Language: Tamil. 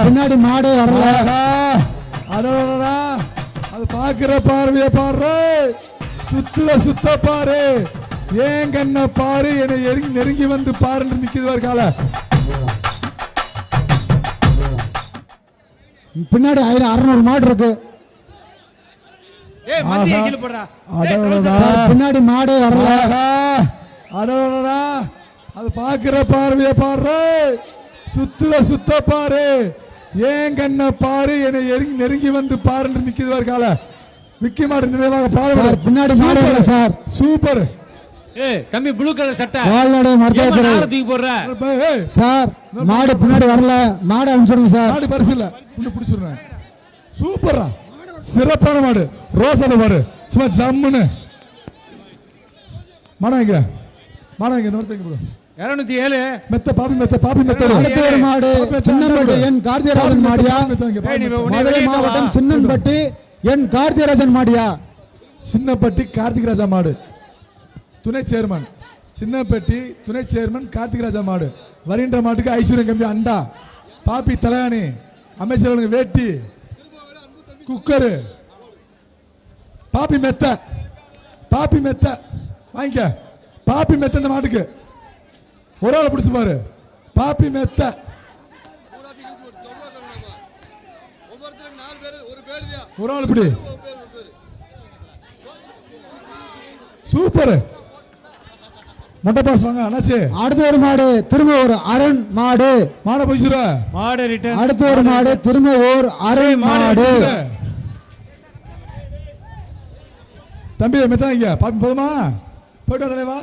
பின்னாடி மாடே வரல. அது பாக்குற பார்வைய பாரு, சுத்த பாரு, ஏன் கண்ண பாரு, என்னை நெருங்கி வந்து பாருன்னு நிக்குது கால. பின்னாடி 600 மாடு இருக்கு. பின்னாடி மாடே வரல. அது பாக்குற பார்வைய பாரு, சுத்த பாரு, ஏன் கண்ண பாரு, என்னை நெருங்கி வந்து பாருன்னு நிக்குது கால. விக்கி மாடு நினைவாக பாரு. பின்னாடி மாடு வரல சார். சூப்பர். தம்பி ப்ளூ கலர் சட்டை வால்நாடு மர்த்தேத்துறை தூக்கி போடுற சார். மாடு பின்னாடி வரல. மாடு அனுப்பிச்சிருங்க சார். மாடு பரிசு இல்ல, பிடிச்சிருந்தேன். சூப்பரா, சிறப்பான மாடு. ரோசான மாடு, சும்மா ஜம்முன்னு மாடா. இங்க மாடா, இங்க 207 மெத்த பாப்பி மெத்த. அடுத்த ஒரு மாடு சின்னம்பட்டி என் கார்த்தியராஜன் மாடியா. மதுரை மாவட்டம் சின்னம்பட்டி என் கார்த்தியராஜன் மாடியா. சின்னப்பட்டி கார்த்திக் ராஜா மாடு, துணை சேர்மன். சின்னப்பட்டி துணை சேர்மன் கார்த்திக் ராஜா மாடு. வருகின்ற மாட்டுக்கு ஐஸ்வர்யம் கம்பி அண்டா, பாப்பி தலையாணி, அமைச்சர்களுக்கு வேட்டி, குக்கரு, பாப்பி மெத்த வாங்கிக்க. பாப்பி மெத்த இந்த மாட்டுக்கு ஒரு ஆள் பிடிச்சு பாரு. பாப்பி மெத்த ஒரு ஆள் பிடி. சூப்பர். மொட்டை பாஸ் வாங்க அண்ணாச்சி. அடுத்த ஒரு மாடு திரும்பூர் அரண் மாடு. மாட போயிச்சுரா. மாடு ரிட்டர்ன். அடுத்த ஒரு மாடு திரும்பூர் அரண் மாடு. தம்பி மெத்தாங்க பாப்பி போதுமா? போயிட்டு தலைவா.